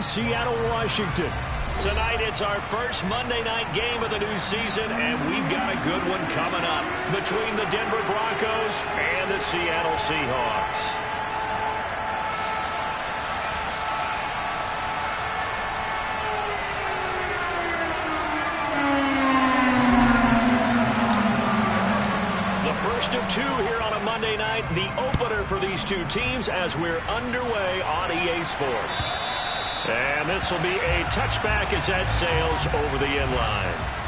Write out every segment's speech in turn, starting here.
Seattle, Washington. Tonight, it's our first Monday night game of the new season, and we've got a good one coming up between the Denver Broncos and the Seattle Seahawks. First of two here on a Monday night, the opener for these two teams as we're underway on EA Sports. And this will be a touchback as that sails over the end line.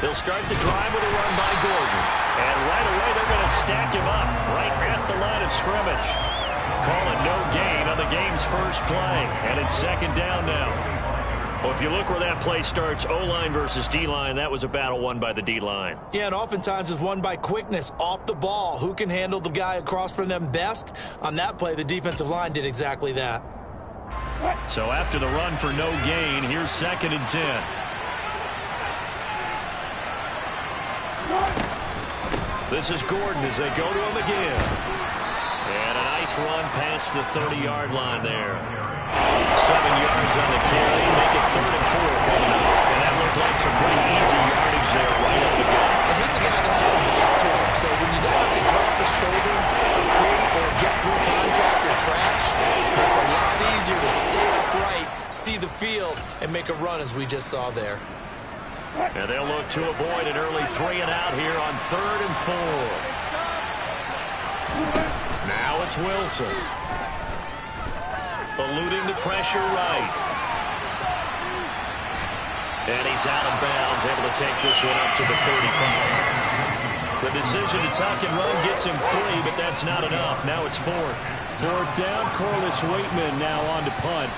They'll start the drive with a run by Gordon. And right away, they're going to stack him up right at the line of scrimmage. Call it no gain on the game's first play. And it's second down now. Well, if you look where that play starts, O-line versus D-line, that was a battle won by the D-line. Yeah, and oftentimes it's won by quickness off the ball. Who can handle the guy across from them best? On that play, the defensive line did exactly that. So after the run for no gain, here's 2nd and 10. This is Gordon as they go to him again. And a nice run past the 30-yard line there. 7 yards on the carry. Make it 3rd and 4 coming up. And that looked like some pretty easy yardage there right up the gut. And he's a guy that has some height to him. So when you don't have to drop a shoulder or create or get through contact or trash, it's a lot easier to stay upright, see the field, and make a run as we just saw there. And they'll look to avoid an early 3 and out here on 3rd and 4. Now it's Wilson. Eluding the pressure right. And he's out of bounds, able to take this one up to the 35. The decision to tuck and run gets him 3, but that's not enough. Now it's 4th. 4th down, Corliss Waitman now on to punt.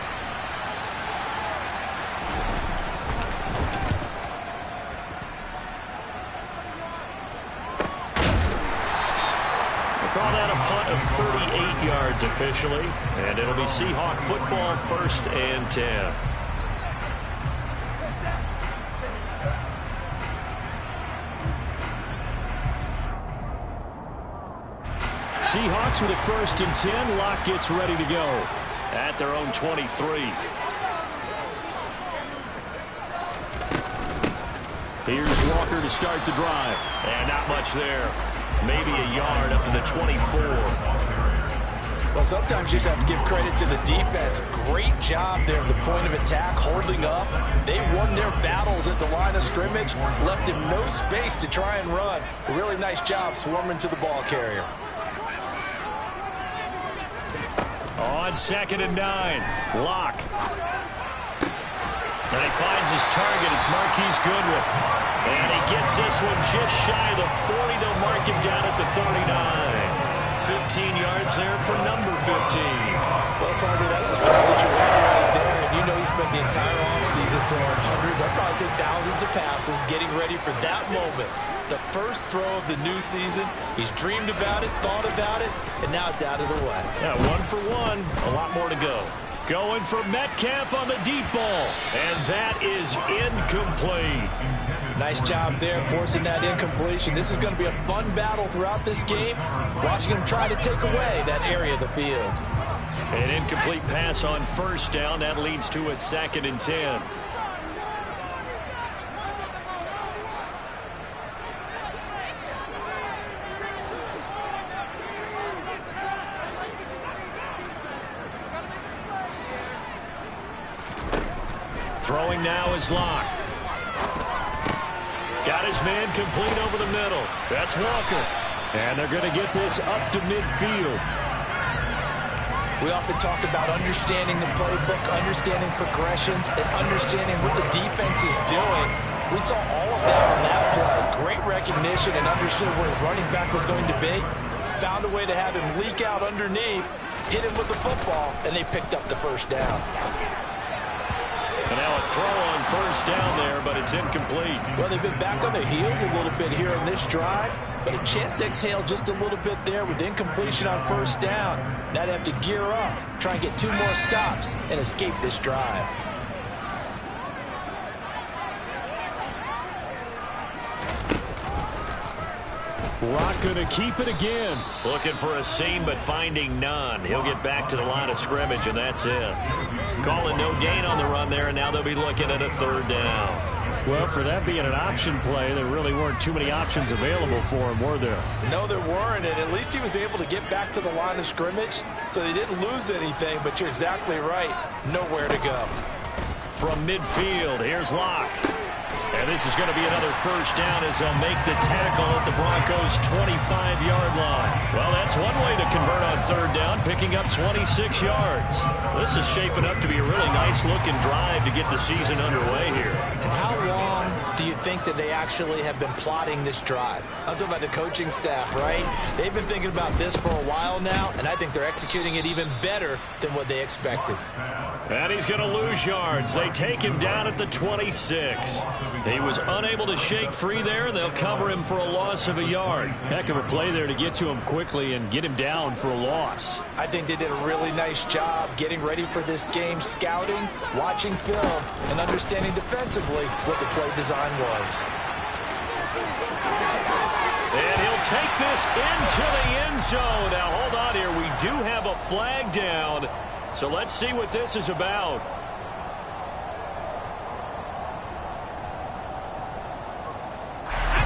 Call that a punt of 38 yards officially, and it'll be Seahawk football 1st and 10. Seahawks with a 1st and 10. Locke gets ready to go at their own 23. Here's Walker to start the drive. And not much there. Maybe a yard up to the 24. Well, sometimes you just have to give credit to the defense. Great job there at the point of attack, holding up. They won their battles at the line of scrimmage, left him no space to try and run. A really nice job swarming to the ball carrier. On 2nd and 9, Locke. And he finds his target. It's Marquise Goodwin. And he gets this one just shy of the 40. They'll mark him down at the 39. 15 yards there for number 15. Well, partner, that's the start that you want right there. And you know he spent the entire offseason throwing hundreds, I'd probably say thousands of passes, getting ready for that moment. The first throw of the new season. He's dreamed about it, thought about it, and now it's out of the way. Yeah, 1 for 1. A lot more to go. Going for Metcalf on the deep ball. And that is incomplete. Nice job there forcing that incompletion. This is going to be a fun battle throughout this game. Watching him try to take away that area of the field. An incomplete pass on 1st down. That leads to a 2nd and 10. Throwing now is Locke. Got his man complete over the middle. That's Walker. And they're going to get this up to midfield. We often talk about understanding the playbook, understanding progressions, and understanding what the defense is doing. We saw all of that on that play. Great recognition and understood where his running back was going to be. found a way to have him leak out underneath, hit him with the football, and they picked up the first down. And now a throw on first down there, but it's incomplete. Well, they've been back on their heels a little bit here on this drive, but a chance to exhale just a little bit there with incompletion on first down. Now they have to gear up, try and get 2 more stops, and escape this drive. Rock going to keep it again. Looking for a seam, but finding none. He'll get back to the line of scrimmage, and that's it. Calling no gain on the run there, and now they'll be looking at a third down. Well, for that being an option play, there really weren't too many options available for him, were there? No, there weren't, and at least he was able to get back to the line of scrimmage, so they didn't lose anything, but you're exactly right. Nowhere to go. From midfield, here's Locke. And this is going to be another first down as they'll make the tackle at the Broncos' 25-yard line. Well, that's one way to convert on third down, picking up 26 yards. This is shaping up to be a really nice-looking drive to get the season underway here. And how long do you think that they actually have been plotting this drive? I'm talking about the coaching staff, right? They've been thinking about this for a while now, and I think they're executing it even better than what they expected. And he's going to lose yards. They take him down at the 26. He was unable to shake free there, and they'll cover him for a loss of a yard. Heck of a play there to get to him quickly and get him down for a loss. I think they did a really nice job getting ready for this game, scouting, watching film, and understanding defensively what the play design was. And he'll take this into the end zone. Now, hold on here. We do have a flag down. So let's see what this is about.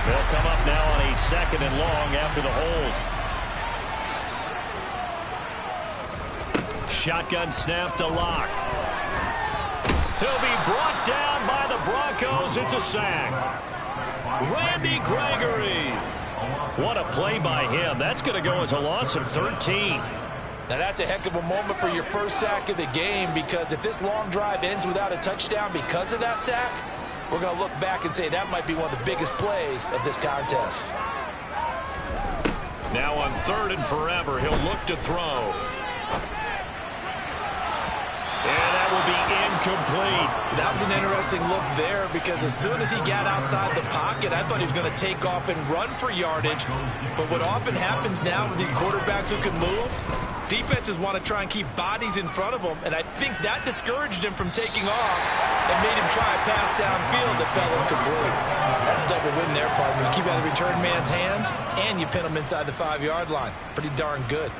They'll come up now on a 2nd and long after the hold. Shotgun snap to Locke. He'll be brought down by the Broncos. It's a sack. Randy Gregory. What a play by him. That's going to go as a loss of 13. Now, that's a heck of a moment for your first sack of the game, because if this long drive ends without a touchdown because of that sack, we're going to look back and say that might be one of the biggest plays of this contest. Now on 3rd and forever, he'll look to throw. And that will be incomplete. That was an interesting look there, because as soon as he got outside the pocket, I thought he was going to take off and run for yardage. But what often happens now with these quarterbacks who can move, defenses want to try and keep bodies in front of them, and I think that discouraged him from taking off and made him try a pass downfield that fell incomplete. That's double win there, partner. You keep out of the return man's hands, and you pin him inside the 5-yard line. Pretty darn good.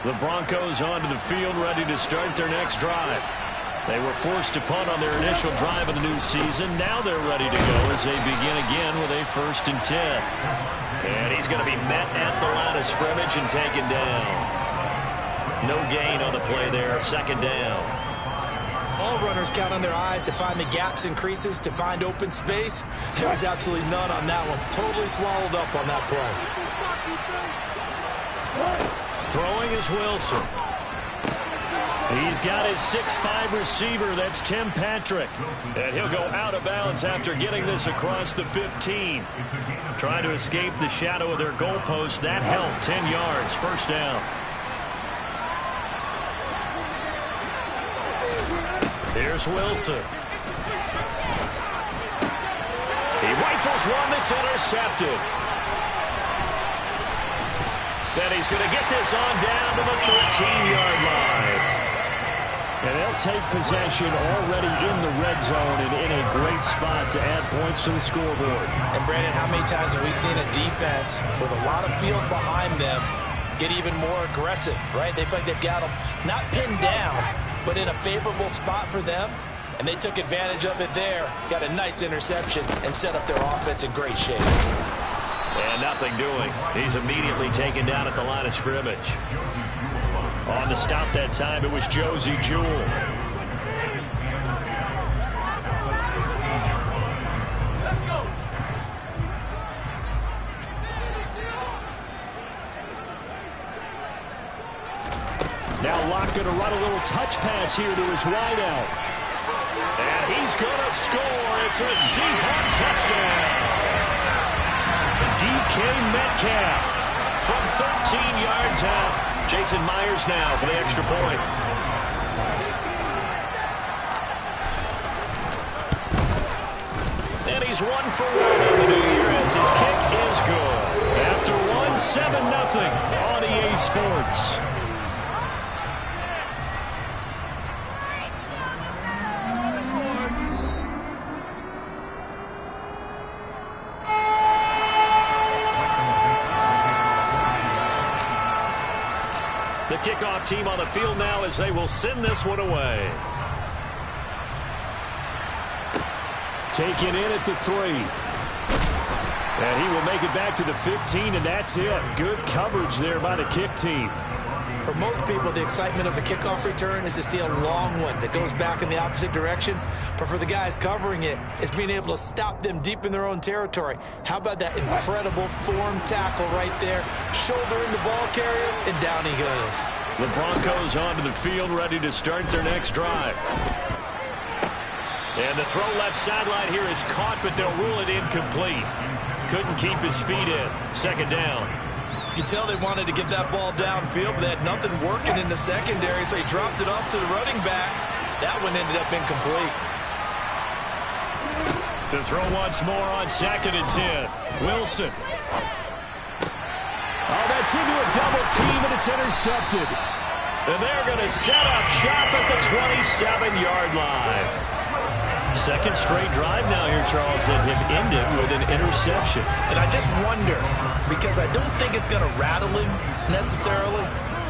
The Broncos onto the field, ready to start their next drive. They were forced to punt on their initial drive of the new season. Now they're ready to go as they begin again with a 1st and 10. And he's going to be met at the line of scrimmage and taken down. No gain on the play there, 2nd down. All runners count on their eyes to find the gaps and creases, to find open space. There was absolutely none on that one. Totally swallowed up on that play. Throwing is Wilson. He's got his 6'5" receiver. That's Tim Patrick. And he'll go out of bounds after getting this across the 15. Trying to escape the shadow of their goalpost. That helped. 10 yards. 1st down. Here's Wilson. He rifles one that's intercepted. Then he's going to get this on down to the 13-yard line. And they'll take possession already in the red zone and in a great spot to add points to the scoreboard. And, Brandon, how many times have we seen a defense with a lot of field behind them get even more aggressive, right? They feel like they've got them not pinned down, but in a favorable spot for them. And they took advantage of it there, got a nice interception, and set up their offense in great shape. And nothing doing. He's immediately taken down at the line of scrimmage. On the stop that time, it was Josie Jewell. Now Locke going to run a little touch pass here to his wideout. And he's going to score. It's a Seahawk touchdown. DK Metcalf from 13 yards out. Jason Myers now for the extra point. And he's 1 for 1 on the new year as his kick is good. After one, 7-0 on EA Sports. The kickoff team on the field now as they will send this one away. Taken in at the 3. And he will make it back to the 15, and that's it. Good coverage there by the kick team. For most people, the excitement of the kickoff return is to see a long one that goes back in the opposite direction. But for the guys covering it, it's being able to stop them deep in their own territory. How about that incredible form tackle right there? Shoulder in the ball carrier, and down he goes. The Broncos onto the field, ready to start their next drive. And the throw left sideline here is caught, but they'll rule it incomplete. Couldn't keep his feet in. Second down. You can tell they wanted to get that ball downfield, but they had nothing working in the secondary, so he dropped it off to the running back. That one ended up incomplete. To throw once more on 2nd and 10. Wilson. Oh, that's into a double team, and it's intercepted. And they're going to set up shop at the 27-yard line. Second straight drive now here, Charles, that have ended with an interception. And I just wonder, because I don't think it's going to rattle him necessarily,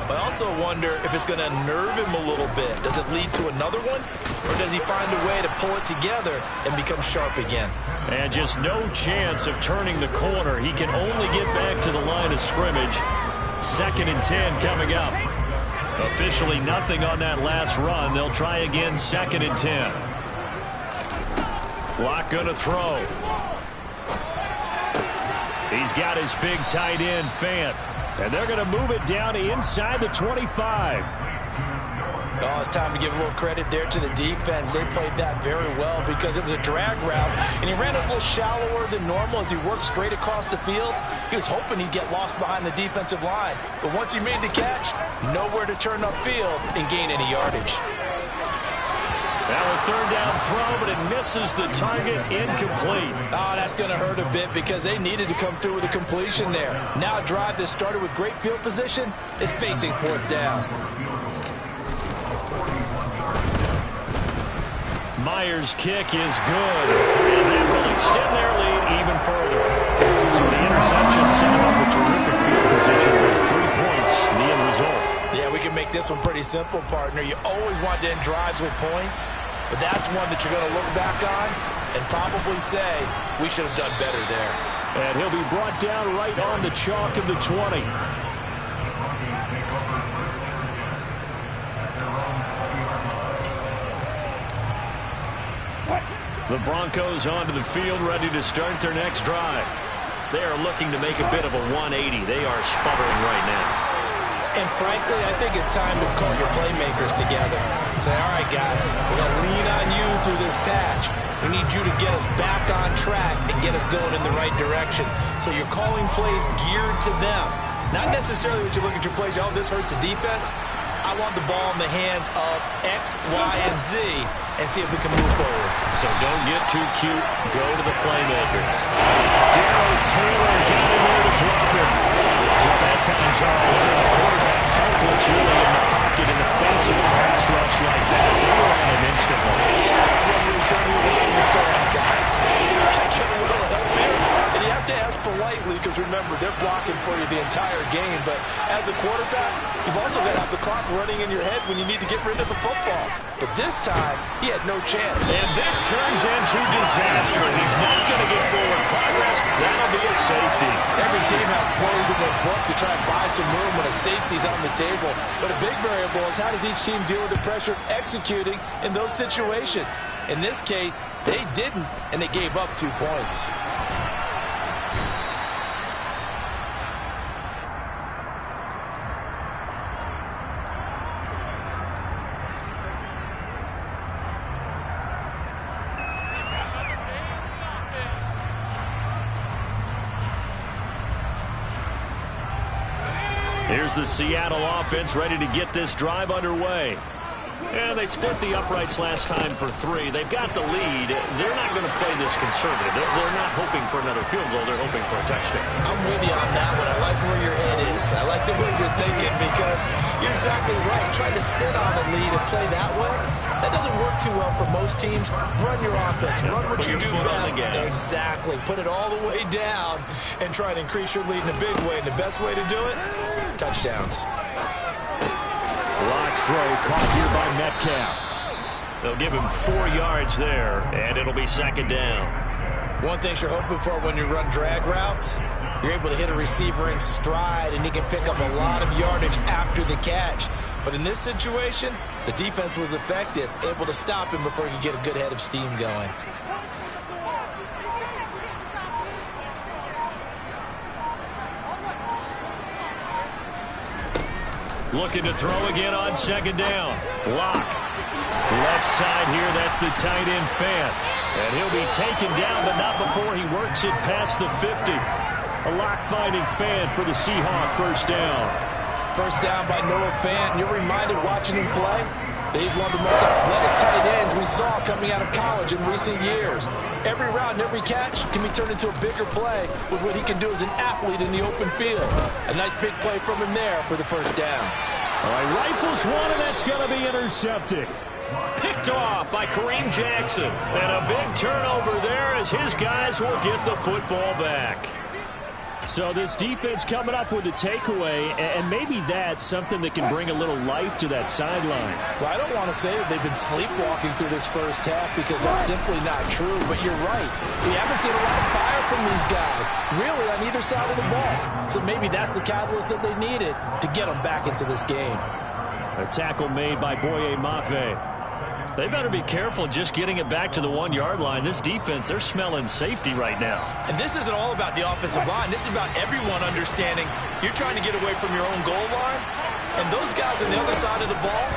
but I also wonder if it's going to nerve him a little bit. Does it lead to another one, or does he find a way to pull it together and become sharp again? And just no chance of turning the corner. He can only get back to the line of scrimmage. 2nd and 10 coming up. Officially nothing on that last run. They'll try again 2nd and 10. Locke going to throw. He's got his big tight end, Fant. And they're going to move it down to inside the 25. Oh, it's time to give a little credit there to the defense. They played that very well because it was a drag route, and he ran a little shallower than normal as he worked straight across the field. He was hoping he'd get lost behind the defensive line. But once he made the catch, nowhere to turn upfield and gain any yardage. Now a 3rd down throw, but it misses the target, incomplete. Oh, that's going to hurt a bit because they needed to come through with a completion there. Now a drive that started with great field position is facing 4th down. Myers' kick is good, and that will extend their lead even further. So the interception set him up with terrific field position with 3 points, the end result. Yeah, we can make this one pretty simple, partner. You always want to end drives with points, but that's one that you're going to look back on and probably say, we should have done better there. And he'll be brought down right on the chalk of the 20. The Broncos onto the field, ready to start their next drive. They are looking to make a bit of a 180. They are sputtering right now. And frankly, I think it's time to call your playmakers together and say, all right, guys, we're going to lean on you through this patch. We need you to get us back on track and get us going in the right direction. So you're calling plays geared to them. Not necessarily when you look at your plays, oh, this hurts the defense. I want the ball in the hands of X, Y, and Z and see if we can move forward. So don't get too cute. Go to the playmakers. Darryl Taylor got in there to drop him. So that time, Charles, the quarterback helpless really in the pocket in the face of a pass rush like that. They were on him instantly. Yeah, that's what we were telling you and say, guys, can I get a little help here? And you have to ask politely because remember, they're blocking for you the entire game. But as a quarterback, you've also got to have the clock running in your head when you need to get rid of the football. But this time, he had no chance. And this turns into disaster. He's not going to get forward progress. That'll be a safety. Every team has plays in their book to try and buy some room when a safety's on the table. But a big variable is how does each team deal with the pressure of executing in those situations. In this case, they didn't, and they gave up 2 points. Here's the Seattle offense ready to get this drive underway. And they split the uprights last time for 3. They've got the lead. They're not going to play this conservative. They're not hoping for another field goal. They're hoping for a touchdown. I'm with you on that one. I like where your head is. I like the way you're thinking because you're exactly right. Trying to sit on a lead and play that way, that doesn't work too well for most teams. Run your offense. Run what you do best. Exactly. Put it all the way down and try to increase your lead in a big way. And the best way to do it, touchdowns. Locks throw caught here by Metcalf. They'll give him 4 yards there, and it'll be 2nd down. One thing you're hoping for when you run drag routes, you're able to hit a receiver in stride, and he can pick up a lot of yardage after the catch. But in this situation, the defense was effective, able to stop him before he could get a good head of steam going. Looking to throw again on 2nd down. Lock. Left side here, that's the tight end Fant. And he'll be taken down, but not before he works it past the 50. A Lock finding Fant for the Seahawk 1st down. First down by Noah Fant. You're reminded watching him play that he's one of the most athletic tight ends we saw coming out of college in recent years. Every route and every catch can be turned into a bigger play with what he can do as an athlete in the open field. A nice big play from him there for the 1st down. All right, rifles one, and that's going to be intercepted. Picked off by Kareem Jackson. And a big turnover there as his guys will get the football back. So this defense coming up with a takeaway, and maybe that's something that can bring a little life to that sideline. Well, I don't want to say that they've been sleepwalking through this first half because that's simply not true, but you're right. We haven't seen a lot of fire from these guys, really, on either side of the ball. So maybe that's the catalyst that they needed to get them back into this game. A tackle made by Boye Mafe. They better be careful just getting it back to the 1-yard line. This defense, they're smelling safety right now. And this isn't all about the offensive line. This is about everyone understanding you're trying to get away from your own goal line. And those guys on the other side of the ball,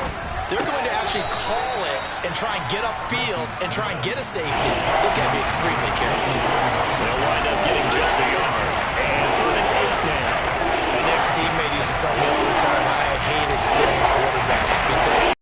they're going to actually call it and try and get upfield and try and get a safety. They've got to be extremely careful. They'll wind up getting just a yard. And for an 8 now. My next teammate used to tell me all the time, I hate experienced quarterbacks because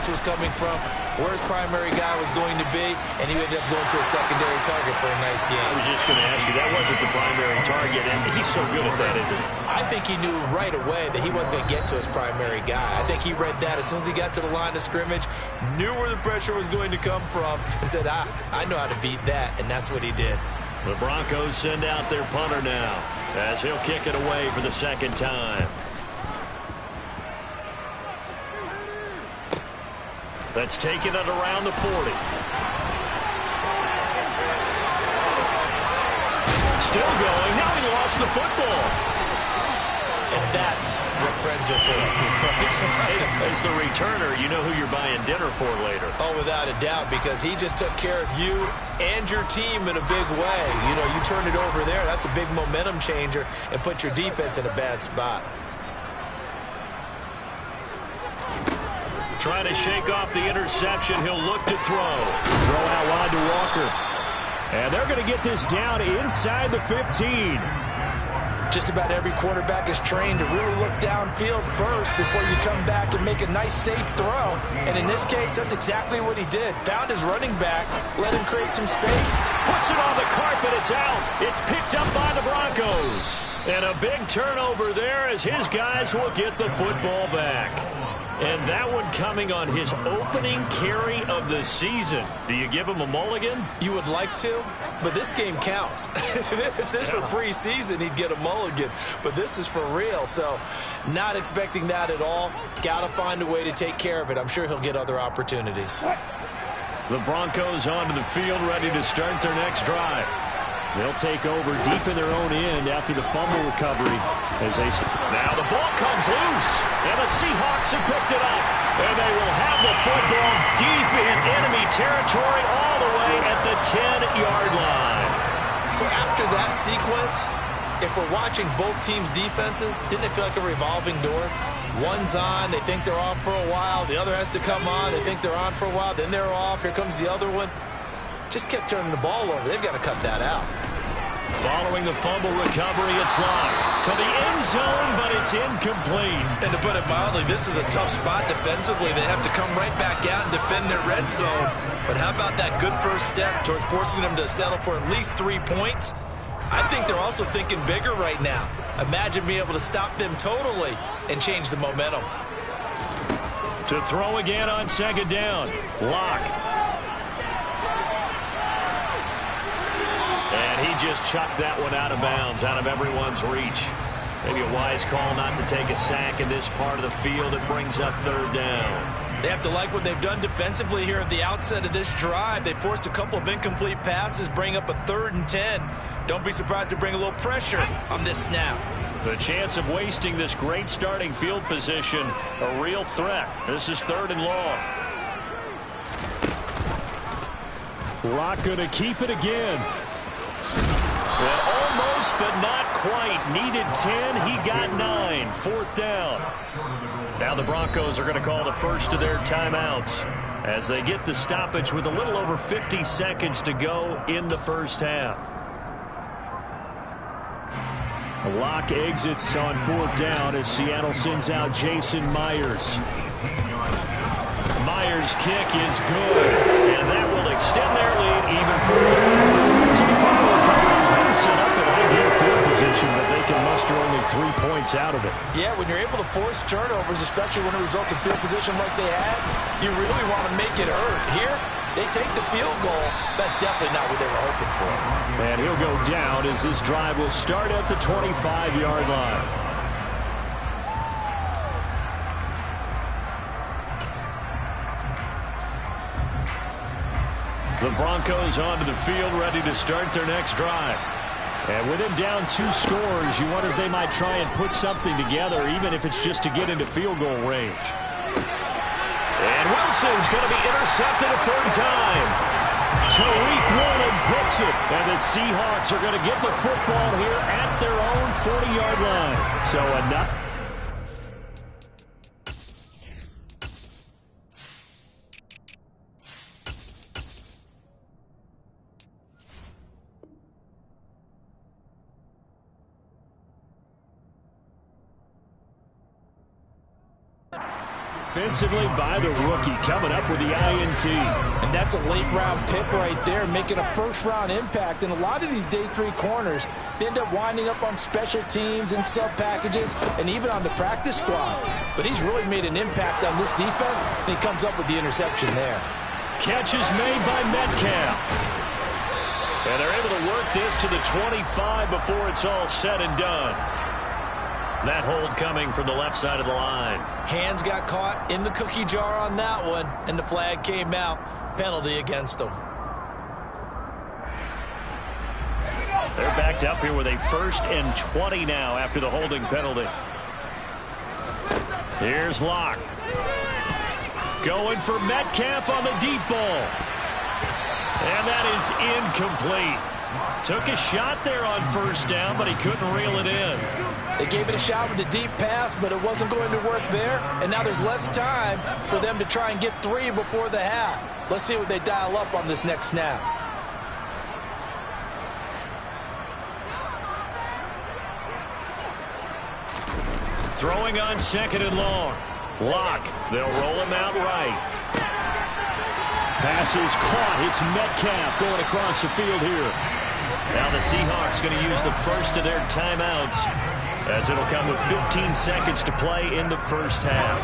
was coming from, where his primary guy was going to be, and he ended up going to a secondary target for a nice game. I was just going to ask you, that wasn't the primary target, and he's so good at that, isn't he? I think he knew right away that he wasn't going to get to his primary guy. I think he read that as soon as he got to the line of scrimmage, knew where the pressure was going to come from, and said, I know how to beat that, and that's what he did. The Broncos send out their punter now, as he'll kick it away for the 2nd time. That's taken it around the 40. Still going. Now he lost the football. And that's what friends are for. As the returner, you know who you're buying dinner for later. Oh, without a doubt, because he just took care of you and your team in a big way. You know, you turned it over there. That's a big momentum changer and put your defense in a bad spot. Trying to shake off the interception. He'll look to throw. Throw out wide to Walker. And they're going to get this down inside the 15. Just about every quarterback is trained to really look downfield first before you come back and make a nice, safe throw. And in this case, that's exactly what he did. Found his running back, let him create some space. Puts it on the carpet. It's out. It's picked up by the Broncos. And a big turnover there as his guys will get the football back. And that one coming on his opening carry of the season. Do you give him a mulligan? You would like to, but this game counts. If this were preseason, he'd get a mulligan. But this is for real, so not expecting that at all. Got to find a way to take care of it. I'm sure he'll get other opportunities. The Broncos onto the field, ready to start their next drive. They'll take over deep in their own end after the fumble recovery. Now the ball comes loose, and the Seahawks have picked it up. And they will have the football deep in enemy territory all the way at the 10-yard line. So after that sequence, if we're watching both teams' defenses, didn't it feel like a revolving door? One's on, they think they're off for a while. The other has to come on, they think they're on for a while. Then they're off. Here comes the other one. Just kept turning the ball over. They've got to cut that out. Following the fumble recovery, it's Locke to the end zone, but it's incomplete. And to put it mildly, this is a tough spot defensively. They have to come right back out and defend their red zone. But how about that good first step towards forcing them to settle for at least 3 points? I think they're also thinking bigger right now. Imagine being able to stop them totally and change the momentum. To throw again on second down, Locke. And he just chucked that one out of bounds, out of everyone's reach. Maybe a wise call not to take a sack in this part of the field. It brings up third down. They have to like what they've done defensively here at the outset of this drive. They forced a couple of incomplete passes, bring up a 3rd and 10. Don't be surprised to bring a little pressure on this snap. The chance of wasting this great starting field position, a real threat. This is 3rd and long. Locke going to keep it again. And almost, but not quite. Needed 10. He got 9. 4th down. Now the Broncos are going to call the first of their timeouts as they get the stoppage with a little over 50 seconds to go in the first half. Locke exits on 4th down as Seattle sends out Jason Myers. Myers' kick is good, and that will extend their lead even further. To the final recovery, set up an ideal field position, but they can muster only 3 points out of it. Yeah, when you're able to force turnovers, especially when it results in field position like they had, you really want to make it hurt. Here, they take the field goal. That's definitely not what they were hoping for. And he'll go down as this drive will start at the 25-yard line. The Broncos onto the field, ready to start their next drive. And with him down 2 scores, you wonder if they might try and put something together, even if it's just to get into field goal range. And Wilson's going to be intercepted a 3rd time. Tariq Woolen picks it. And the Seahawks are going to get the football here at their own 40-yard line. So enough. Offensively by the rookie, coming up with the INT. And that's a late-round pick right there, making a first-round impact. And a lot of these day 3 corners, they end up winding up on special teams and sub-packages and even on the practice squad. But he's really made an impact on this defense, and he comes up with the interception there. Catch is made by Metcalf. And they're able to work this to the 25 before it's all said and done. That hold coming from the left side of the line. Hands got caught in the cookie jar on that one, and the flag came out. Penalty against them. They're backed up here with a 1st and 20 now after the holding penalty. Here's Locke. Going for Metcalf on the deep ball. And that is incomplete. Took a shot there on 1st down, but he couldn't reel it in. They gave it a shot with a deep pass, but it wasn't going to work there. And now there's less time for them to try and get 3 before the half. Let's see what they dial up on this next snap. Throwing on 2nd and long. Locke. They'll roll him out right. Pass is caught. It's Metcalf going across the field here. Now the Seahawks going to use the first of their timeouts, as it'll come with 15 seconds to play in the first half.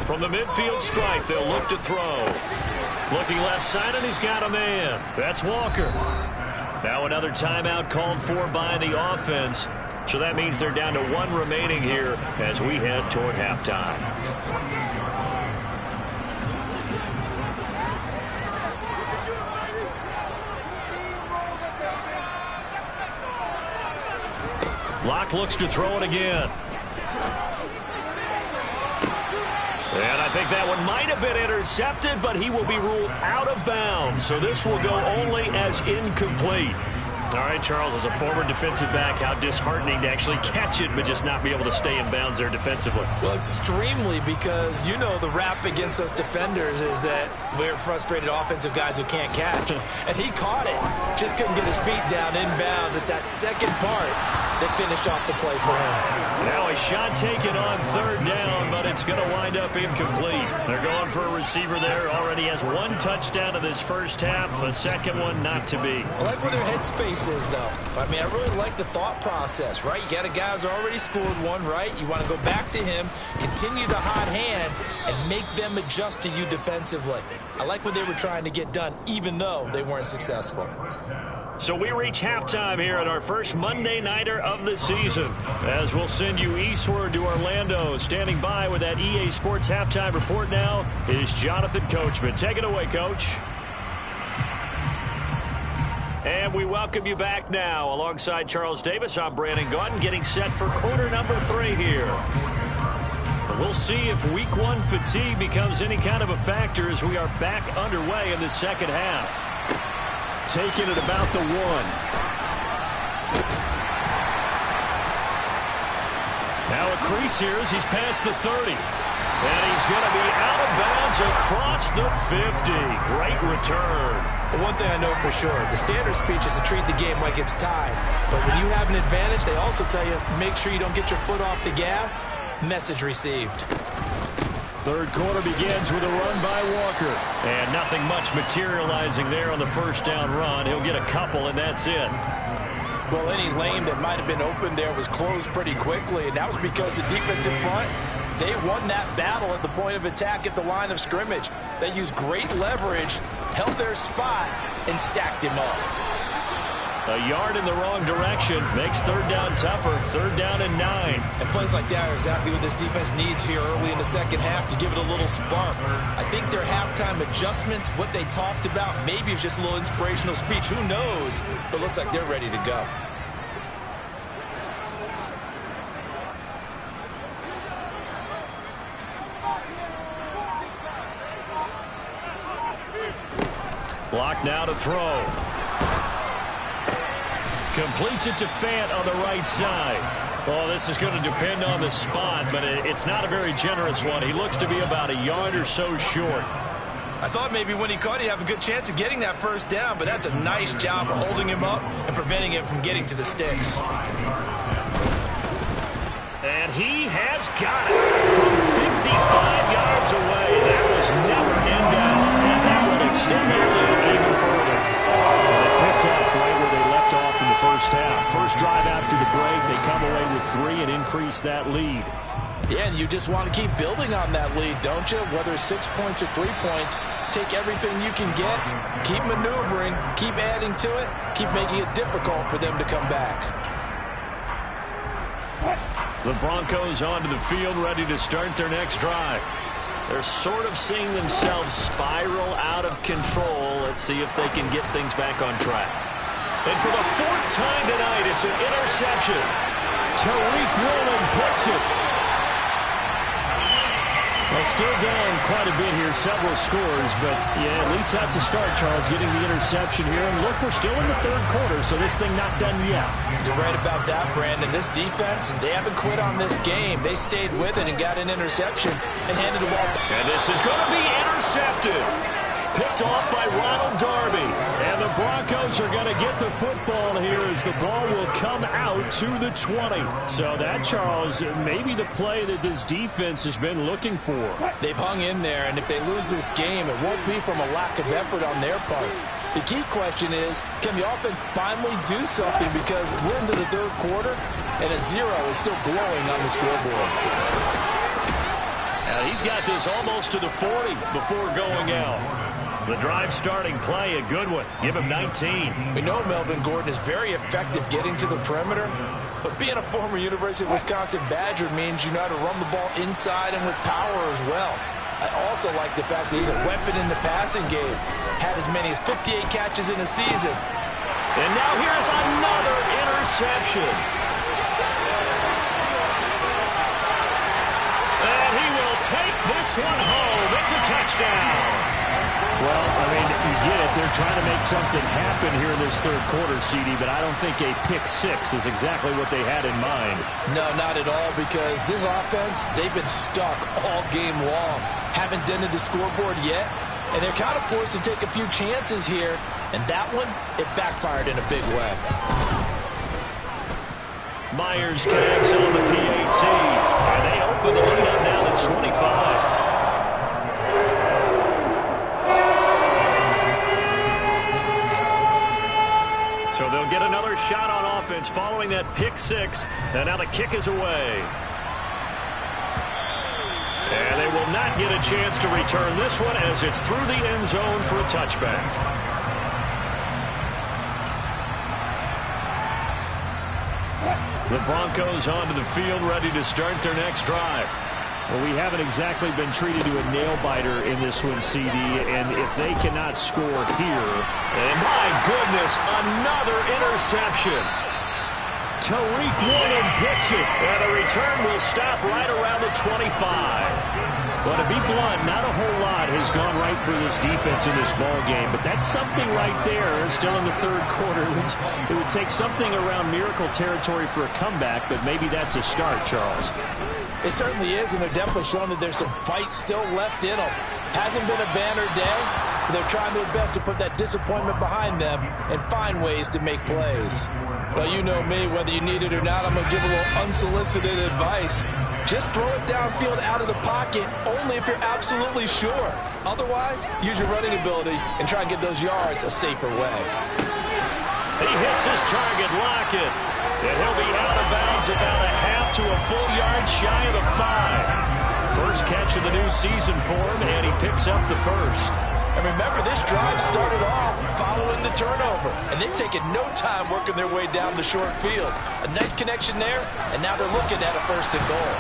From the midfield stripe, they'll look to throw. Looking left side, and he's got a man. That's Walker. Now another timeout called for by the offense. So that means they're down to 1 remaining here as we head toward halftime. Locke looks to throw it again. And I think that one might have been intercepted, but he will be ruled out of bounds. So this will go only as incomplete. All right, Charles, as a former defensive back, how disheartening to actually catch it but just not be able to stay in bounds there defensively. Well, extremely, because you know the rap against us defenders is that we're frustrated offensive guys who can't catch. And he caught it. Just couldn't get his feet down in bounds. It's that second part that finished off the play for him. Now a shot taken on third down, but it's going to wind up incomplete. They're going for a receiver there. Already has one touchdown in this first half. A second one not to be. I like where their headspace is, though. I mean, I really like the thought process, right? You got a guy who's already scored one, right? You want to go back to him, continue the hot hand, and make them adjust to you defensively. I like what they were trying to get done, even though they weren't successful. So we reach halftime here at our first Monday Nighter of the season, as we'll send you eastward to Orlando. Standing by with that EA Sports halftime report now is Jonathan Coachman. Take it away, Coach. And we welcome you back now. Alongside Charles Davis, I'm Brandon Gaudin, getting set for quarter number 3 here. We'll see if week 1 fatigue becomes any kind of a factor as we are back underway in the second half. Taking it about the 1. Now a crease here as he's past the 30. And he's going to be out of bounds across the 50. Great return. Well, one thing I know for sure, the standard speech is to treat the game like it's tied. But when you have an advantage, they also tell you, make sure you don't get your foot off the gas. Message received. Third quarter begins with a run by Walker. And nothing much materializing there on the first down run. He'll get a couple, and that's it. Well, any lane that might have been open there was closed pretty quickly, and that was because the defensive front, they won that battle at the point of attack at the line of scrimmage. They used great leverage, held their spot, and stacked him up. A yard in the wrong direction makes third down tougher. Third down and 9. And plays like that are exactly what this defense needs here early in the second half to give it a little spark. I think their halftime adjustments, what they talked about, maybe it's just a little inspirational speech. Who knows? But looks like they're ready to go. Block now to throw. Completes it to Fant on the right side. Well, this is going to depend on the spot, but it's not a very generous one. He looks to be about a yard or so short. I thought maybe when he caught it, he'd have a good chance of getting that first down, but that's a nice job of holding him up and preventing him from getting to the sticks. And he has got it from 55 yards away. That was never in doubt, and that will extend their lead even further. They picked up right where they left off in the first half. First drive after the break, they come away with 3 and increase that lead. Yeah, and you just want to keep building on that lead, don't you? Whether it's 6 points or 3 points, take everything you can get, keep maneuvering, keep adding to it, keep making it difficult for them to come back. The Broncos onto the field, ready to start their next drive. They're sort of seeing themselves spiral out of control. Let's see if they can get things back on track. And for the 4th time tonight, it's an interception. Tariq Woolen picks it. Well, still down quite a bit here, several scores, but yeah, at least that's a start, Charles, getting the interception here. And look, we're still in the third quarter, so this thing not done yet. You're right about that, Brandon. This defense, they haven't quit on this game. They stayed with it and got an interception and handed the ball back. And this is going to be intercepted. Picked off by Ronald Darby. And the Broncos are going to get the football here as the ball will come out to the 20. So that, Charles, maybe the play that this defense has been looking for. They've hung in there, and if they lose this game, it won't be from a lack of effort on their part. The key question is, can the offense finally do something, because we're into the third quarter, and a 0 is still glowing on the scoreboard. Now he's got this almost to the 40 before going out. The drive starting play, a good one. Give him 19. We know Melvin Gordon is very effective getting to the perimeter, but being a former University of Wisconsin Badger means you know how to run the ball inside and with power as well. I also like the fact that he's a weapon in the passing game. Had as many as 58 catches in a season. And now here's another interception. And he will take this one home. It's a touchdown. Well, I mean, didn't get it. They're trying to make something happen here in this third quarter, CD, but I don't think a pick six is exactly what they had in mind. No, not at all, because this offense, they've been stuck all game long. Haven't dented the scoreboard yet, and they're kind of forced to take a few chances here, and that one, it backfired in a big way. Myers connects on the PAT, and they open the lead up now to 25. So they'll get another shot on offense following that pick six, and now the kick is away. And they will not get a chance to return this one as it's through the end zone for a touchback. The Broncos onto the field, ready to start their next drive. Well, we haven't exactly been treated to a nail-biter in this one, CD, and if they cannot score here... And my goodness, another interception. Tariq Woolen picks it. And the return will stop right around the 25. Well, to be blunt, not a whole lot has gone right for this defense in this ball game, but that's something right there. Still in the third quarter. It would take something around miracle territory for a comeback, but maybe that's a start, Charles. It certainly is, and they're definitely showing that there's some fight still left in them. Hasn't been a banner day, but they're trying their best to put that disappointment behind them and find ways to make plays. Well, you know me, whether you need it or not, I'm going to give a little unsolicited advice. Just throw it downfield out of the pocket only if you're absolutely sure. Otherwise, use your running ability and try and get those yards a safer way. He hits his target, Lockett. And he'll be out of bounds about a half to a full yard shy of the 5. First catch of the new season for him, and he picks up the first. And remember, this drive started off following the turnover, and they've taken no time working their way down the short field. A nice connection there, and now they're looking at a first and goal.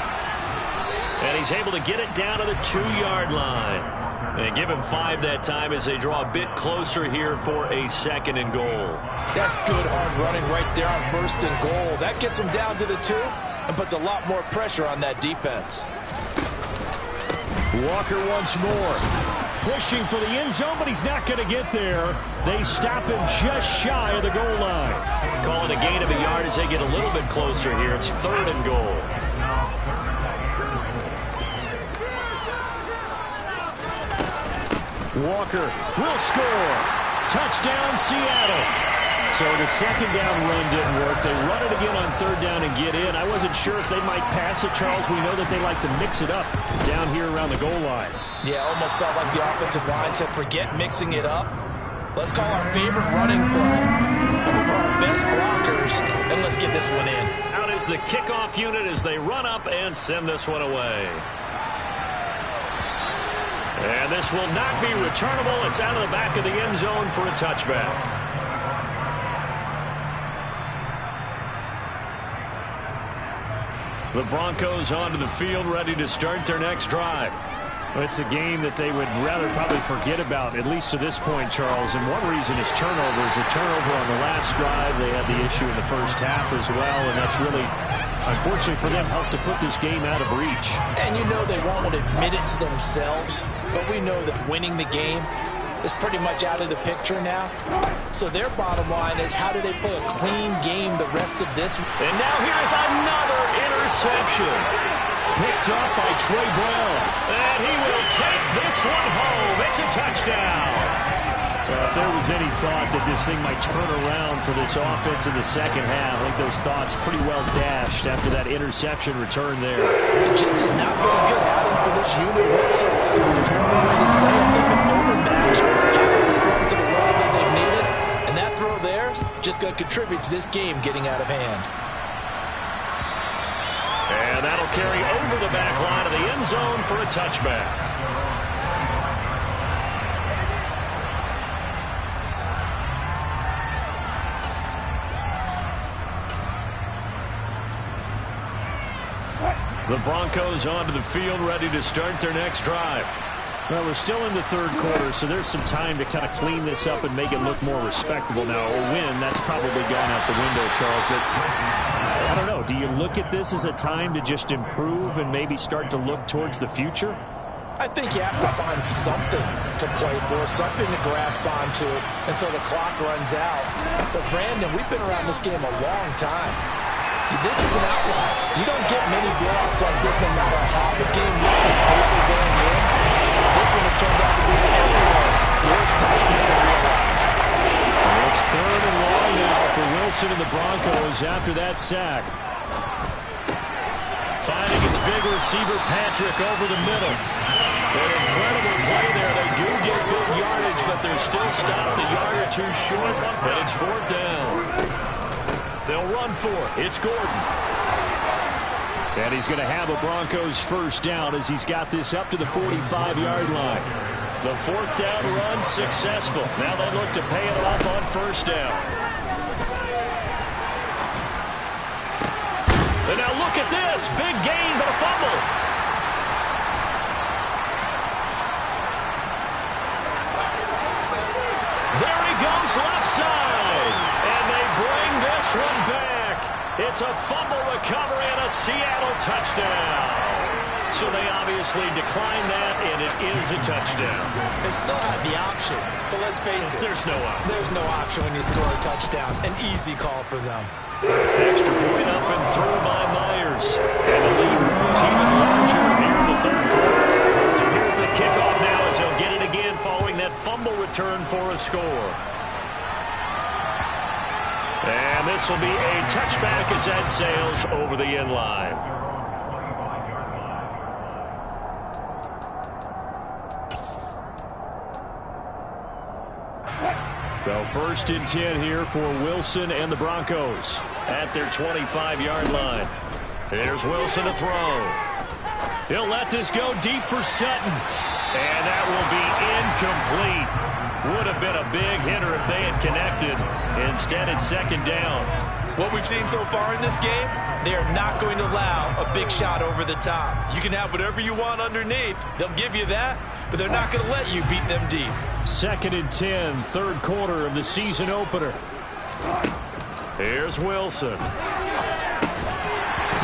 And he's able to get it down to the 2-yard line. And give him 5 that time as they draw a bit closer here for a second and goal. That's good hard running right there on first and goal. That gets them down to the 2 and puts a lot more pressure on that defense. Walker once more. Pushing for the end zone, but he's not going to get there. They stop him just shy of the goal line. Calling a gain of a yard as they get a little bit closer here. It's 3rd and goal. Walker will score. Touchdown, Seattle. So the second down run didn't work. They run it again on 3rd down and get in. I wasn't sure if they might pass it, Charles. We know that they like to mix it up down here around the goal line. Yeah, almost felt like the offensive line said, forget mixing it up. Let's call our favorite running play over our best blockers, and let's get this one in. Out is the kickoff unit as they run up and send this one away. And this will not be returnable. It's out of the back of the end zone for a touchback. The Broncos onto the field, ready to start their next drive. Well, it's a game that they would rather probably forget about, at least to this point, Charles. And one reason is turnovers. A turnover on the last drive. They had the issue in the first half as well, and that's really, unfortunately for them, helped to put this game out of reach. And you know they won't admit it to themselves, but we know that winning the game is pretty much out of the picture now. So their bottom line is, how do they play a clean game the rest of this? And now here's another interception. Picked up by Trey Brown. And he will take this one home. It's a touchdown. Well, if there was any thought that this thing might turn around for this offense in the second half, I think those thoughts pretty well dashed after that interception return there. It just has not been a good outing for this unit whatsoever. There's no other way to say it. They've been overmatched, haven't performed to the level that they've needed, and that throw there is just going to contribute to this game getting out of hand. And that'll carry over the back line of the end zone for a touchback. The Broncos onto the field, ready to start their next drive. Well, we're still in the third quarter, so there's some time to kind of clean this up and make it look more respectable. Now, a win, that's probably gone out the window, Charles, but I don't know. Do you look at this as a time to just improve and maybe start to look towards the future? I think you have to find something to play for, something to grasp onto until the clock runs out. But, Brandon, we've been around this game a long time. This is an outlier. You don't get many blowouts like this no matter how the game looks on paper going in. This one has turned out to be everyone's worst nightmare realized. It's 3rd and long now for Wilson and the Broncos after that sack. Finding his big receiver, Patrick, over the middle. An incredible play there. They do get good yardage, but they're still stopped a yard or two short, and it's 4th down. They'll run for it. It's Gordon. And he's going to have a Broncos first down as he's got this up to the 45-yard line. The 4th down run successful. Now they look to pay it off on first down. And now look at this. Big gain, but a fumble. There he goes, left side. And they bring this one back. It's a fumble recovery and a Seattle touchdown. So they obviously declined that, and it is a touchdown. They still have the option, but let's face it. There's no option. There's no option when you score a touchdown. An easy call for them. Extra point up and through by Myers. And the lead grows even larger here in the 3rd quarter. So here's the kickoff now as he'll get it again following that fumble return for a score. And this will be a touchback as that sails over the end line. So 1st and 10 here for Wilson and the Broncos at their 25-yard line. Here's Wilson to throw. He'll let this go deep for Sutton. And that will be incomplete. Would have been a big hitter if they had connected. Instead, it's 2nd down. What we've seen so far in this game, they are not going to allow a big shot over the top. You can have whatever you want underneath. They'll give you that, but they're not going to let you beat them deep. 2nd and 10, 3rd quarter of the season opener. Here's Wilson.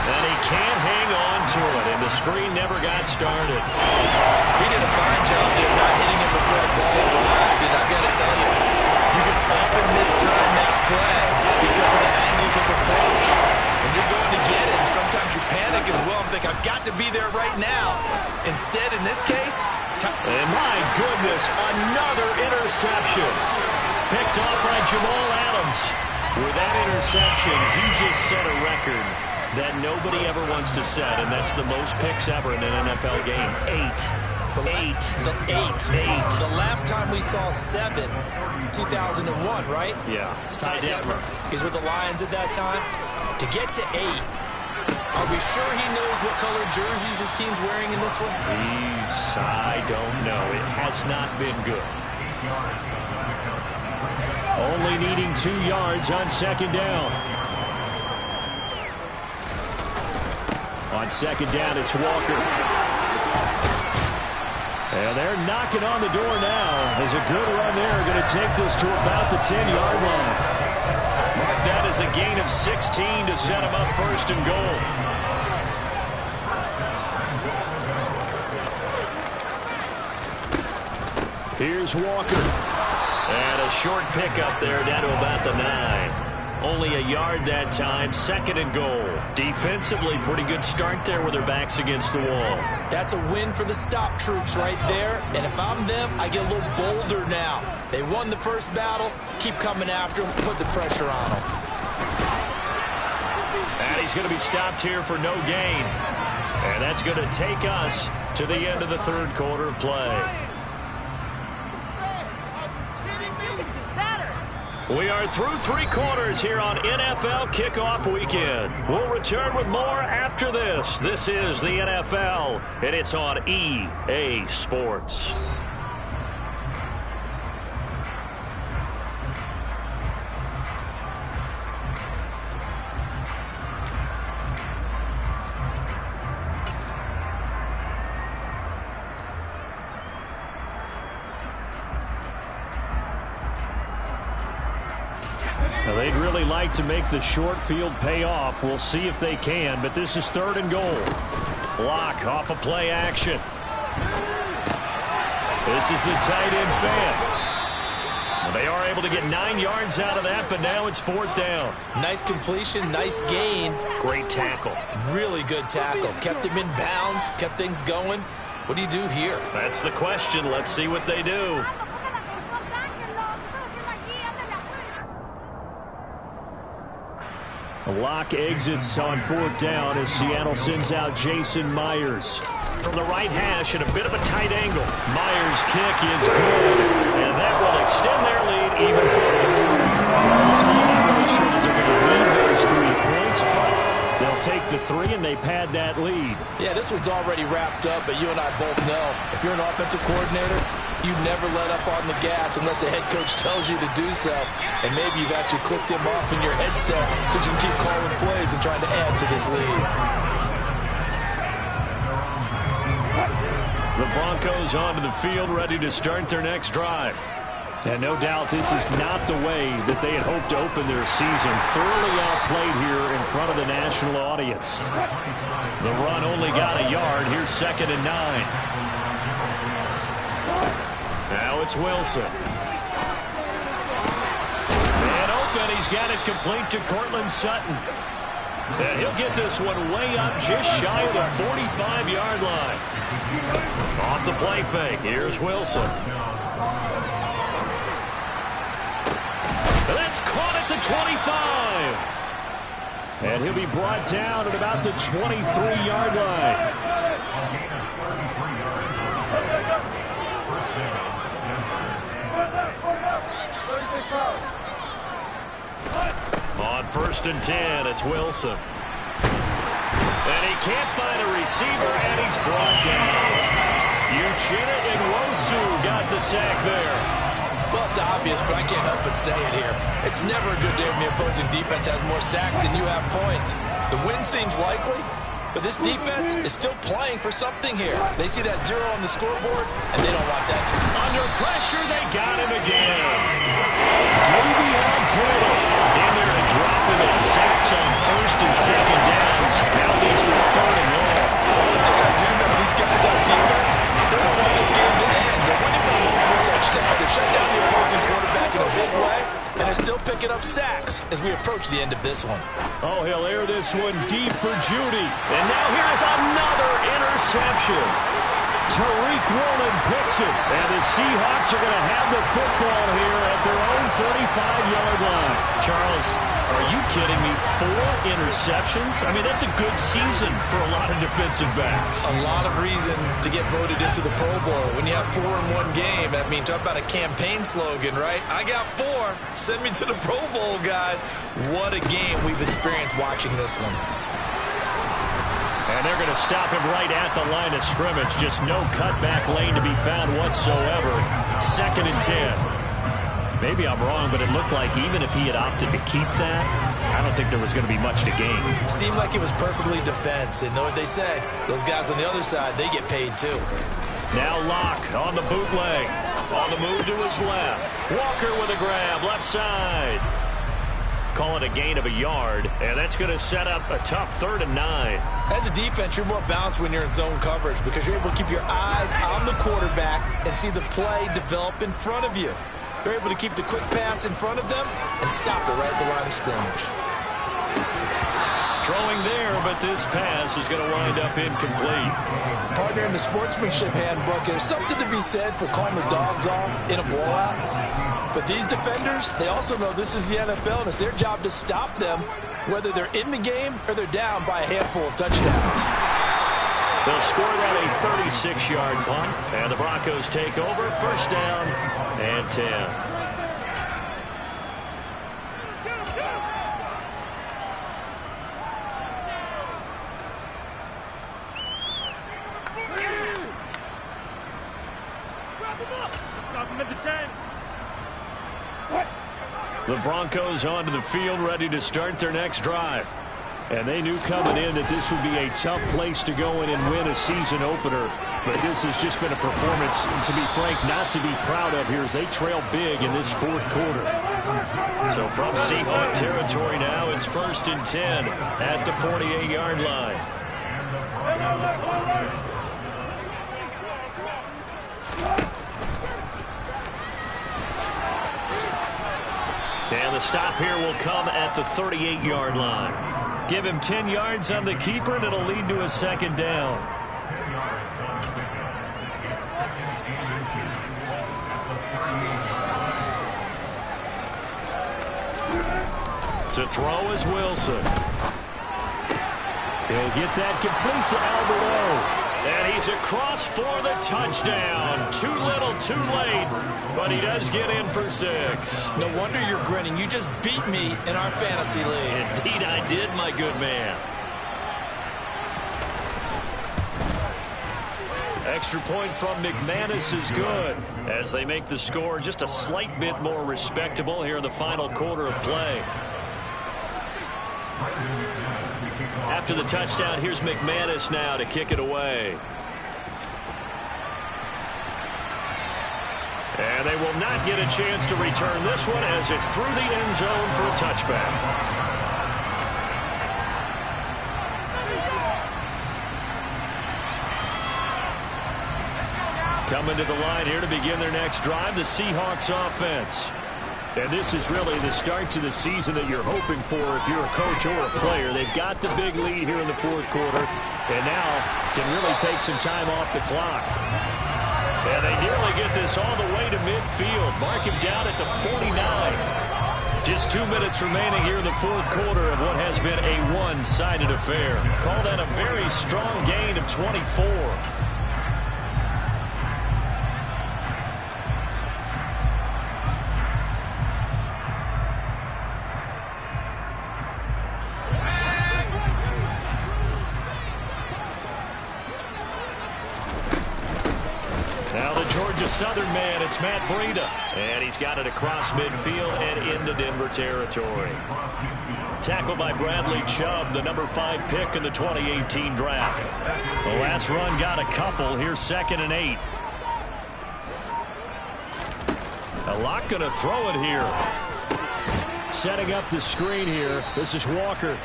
And he can't hang on to it, and the screen never got started. He did a fine job there not hitting him before the ball arrived, and I've got to tell you, you can often mistime that play because of the angles of approach. And you're going to get it, and sometimes you panic as well and think, I've got to be there right now. Instead, in this case, and my goodness, another interception. Picked off by Jamal Adams. With that interception, he just set a record that nobody ever wants to set, and that's the most picks ever in an NFL game. 8. The last time we saw 7, 2001, right? Yeah. Ty Detmer. He's with the Lions at that time. To get to 8, are we sure he knows what color jerseys his team's wearing in this one? I don't know. It has not been good. Only needing 2 yards on 2nd down. On 2nd down, it's Walker. And they're knocking on the door now. There's a good run there. Going to take this to about the 10-yard line. Mark that as a gain of 16 to set him up 1st and goal. Here's Walker. And a short pickup there down to about the 9. Only a yard that time, 2nd and goal. Defensively, pretty good start there with their backs against the wall. That's a win for the stop troops right there. And if I'm them, I get a little bolder now. They won the first battle. Keep coming after them. Put the pressure on them. And he's going to be stopped here for no gain. And that's going to take us to the end of the 3rd quarter of play. We are through 3 quarters here on NFL Kickoff Weekend. We'll return with more after this. This is the NFL, and it's on EA Sports. Now, they'd really like to make the short field pay off. We'll see if they can, but this is 3rd and goal. Block off of play action. This is the tight end fan. They are able to get 9 yards out of that, but now it's 4th down. Nice completion, nice gain. Great tackle. Really good tackle. Kept him in bounds, kept things going. What do you do here? That's the question. Let's see what they do. Locke exits on 4th down as Seattle sends out Jason Myers. From the right hash at a bit of a tight angle. Myers' kick is good, and that will extend their lead even further. I'm not really sure that they're going to win those 3 points, but they'll take the 3 and they pad that lead. Yeah, this one's already wrapped up, but you and I both know if you're an offensive coordinator, you never let up on the gas unless the head coach tells you to do so. And maybe you've actually clicked him off in your headset so you can keep calling plays and trying to add to this lead. The Broncos onto the field, ready to start their next drive. And no doubt this is not the way that they had hoped to open their season. Thoroughly outplayed here in front of the national audience. The run only got a yard. Here's 2nd and 9. Now it's Wilson. And open, he's got it complete to Cortland Sutton. And he'll get this one way up just shy of the 45-yard line. Off the play fake, here's Wilson. And that's caught at the 25. And he'll be brought down at about the 23-yard line. On 1st and 10, it's Wilson. And he can't find a receiver, and he's brought down. Uchenna Nwosu got the sack there. Well, it's obvious, but I can't help but say it here. It's never a good day when the opposing defense has more sacks than you have points. The win seems likely, but this defense is still playing for something here. They see that 0 on the scoreboard, and they don't want that. Under pressure, they got him again. Davion Taylor in there to drop him at sacks on 1st and 2nd downs. Now leads to a 3rd and long. One thing I do know, these guys on defense, they don't want this game to end. They're winning by multiple touchdowns. They've shut down the opposing quarterback in a big way, and they're still picking up sacks as we approach the end of this one. Oh, he'll air this one deep for Judy. And now here's another interception. Tariq Woolen picks it. And the Seahawks are going to have the football here at their own 45-yard line. Charles, are you kidding me? 4 interceptions? I mean, that's a good season for a lot of defensive backs. A lot of reason to get voted into the Pro Bowl. When you have 4 in one game, I mean, talk about a campaign slogan, right? I got 4. Send me to the Pro Bowl, guys. What a game we've experienced watching this one. And they're going to stop him right at the line of scrimmage. Just no cutback lane to be found whatsoever. 2nd and 10. Maybe I'm wrong, but it looked like even if he had opted to keep that, I don't think there was going to be much to gain. Seemed like it was perfectly defense. And know what they say? Those guys on the other side, they get paid too. Now Locke on the bootleg. On the move to his left. Walker with a grab, left side. Call it a gain of a yard, and that's going to set up a tough 3rd and 9. As a defense, you're more balanced when you're in zone coverage because you're able to keep your eyes on the quarterback and see the play develop in front of you. You're able to keep the quick pass in front of them and stop it right at the line of scrimmage. Throwing there, but this pass is going to wind up incomplete. Partner, in the sportsmanship handbook, there's something to be said for calling the dogs off in a blowout. But these defenders, they also know this is the NFL, and it's their job to stop them, whether they're in the game or they're down by a handful of touchdowns. They'll score that a 36-yard punt, and the Broncos take over. 1st down and 10. The Broncos onto the field, ready to start their next drive. And they knew coming in that this would be a tough place to go in and win a season opener. But this has just been a performance, to be frank, not to be proud of here as they trail big in this 4th quarter. So from Seahawk territory now, it's 1st and 10 at the 48-yard line. And the stop here will come at the 38-yard line. Give him 10 yards on the keeper, and it'll lead to a second down. To throw is Wilson. He'll get that complete to Alberto. And he's across for the touchdown. Too little, too late, but he does get in for 6. No wonder you're grinning. You just beat me in our fantasy league. Indeed I did, my good man. Extra point from McManus is good as they make the score just a slight bit more respectable here in the final quarter of play. After the touchdown, here's McManus now to kick it away. And they will not get a chance to return this one as it's through the end zone for a touchback. Coming to the line here to begin their next drive, the Seahawks offense. And this is really the start to the season that you're hoping for if you're a coach or a player. They've got the big lead here in the fourth quarter, and now can really take some time off the clock. And they nearly get this all the way to midfield. Mark him down at the 49. Just 2 minutes remaining here in the fourth quarter of what has been a one-sided affair. Call that a very strong gain of 24. Southern man, it's Matt Breida. And he's got it across midfield and into Denver territory. Tackled by Bradley Chubb, the number 5 pick in the 2018 draft. The last run got a couple. Here's 2nd and 8. A lot going to throw it here. Setting up the screen here. This is Walker.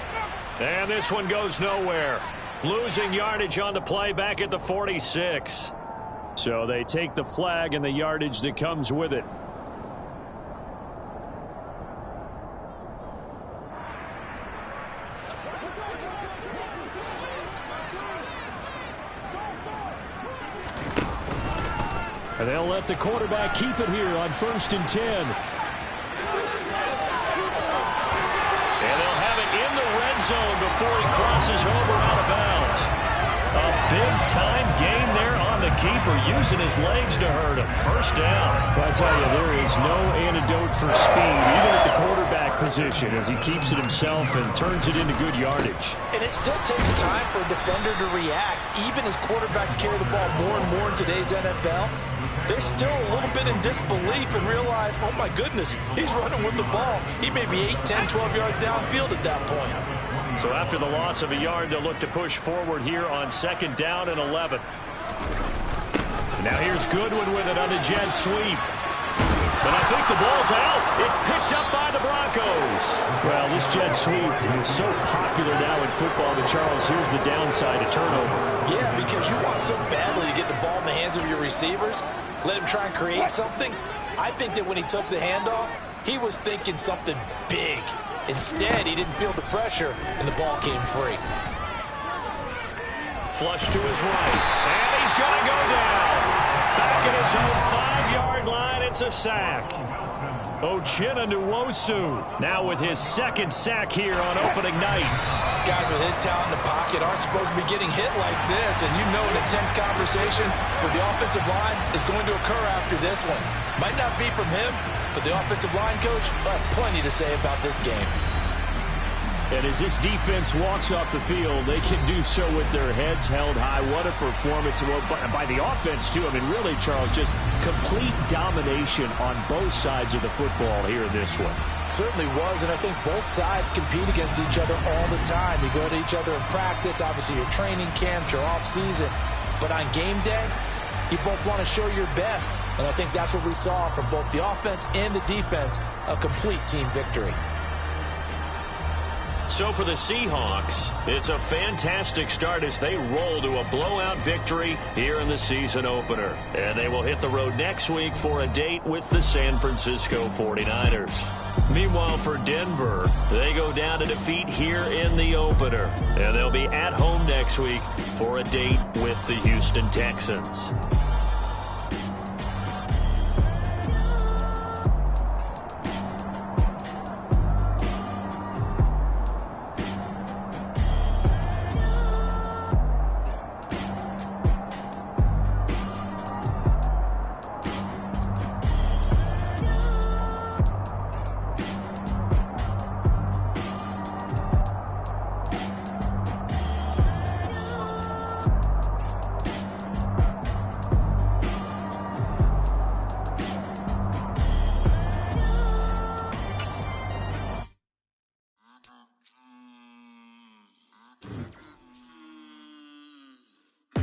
And this one goes nowhere. Losing yardage on the play back at the 46. So they take the flag and the yardage that comes with it. And they'll let the quarterback keep it here on 1st and 10. And they'll have it in the red zone before he crosses over out of bounds. A big-time gain there on the keeper, using his legs to hurt him. First down. Well, I tell you, there is no antidote for speed, even at the quarterback position, as he keeps it himself and turns it into good yardage. And it still takes time for a defender to react. Even as quarterbacks carry the ball more and more in today's NFL, they're still a little bit in disbelief and realize, oh, my goodness, he's running with the ball. He may be 8, 10, 12 yards downfield at that point. So after the loss of a yard, they'll look to push forward here on 2nd down and 11. Now here's Goodwin with it on the jet sweep. But I think the ball's out. It's picked up by the Broncos. Well, this jet sweep is so popular now in football that, Charles, here's the downside of turnover. Yeah, because you want so badly to get the ball in the hands of your receivers, let him try and create something. I think that when he took the handoff, he was thinking something big. Instead, he didn't feel the pressure, and the ball came free. Flush to his right, and he's going to go down. Back at his own 5-yard line, it's a sack. Uchenna Nwosu now with his 2nd sack here on opening night. Guys with his talent in the pocket aren't supposed to be getting hit like this, and you know an intense conversation with the offensive line is going to occur after this one. Might not be from him, but the offensive line coach will have plenty to say about this game. And as this defense walks off the field, they can do so with their heads held high. What a performance by the offense, too. I mean, really, Charles, just complete domination on both sides of the football here in this one. Certainly was, and I think both sides compete against each other all the time. You go to each other in practice, obviously your training camps, your off-season. But on game day, you both want to show your best. And I think that's what we saw from both the offense and the defense, a complete team victory. So for the Seahawks, it's a fantastic start as they roll to a blowout victory here in the season opener. And they will hit the road next week for a date with the San Francisco 49ers. Meanwhile, for Denver, they go down to defeat here in the opener. And they'll be at home next week for a date with the Houston Texans.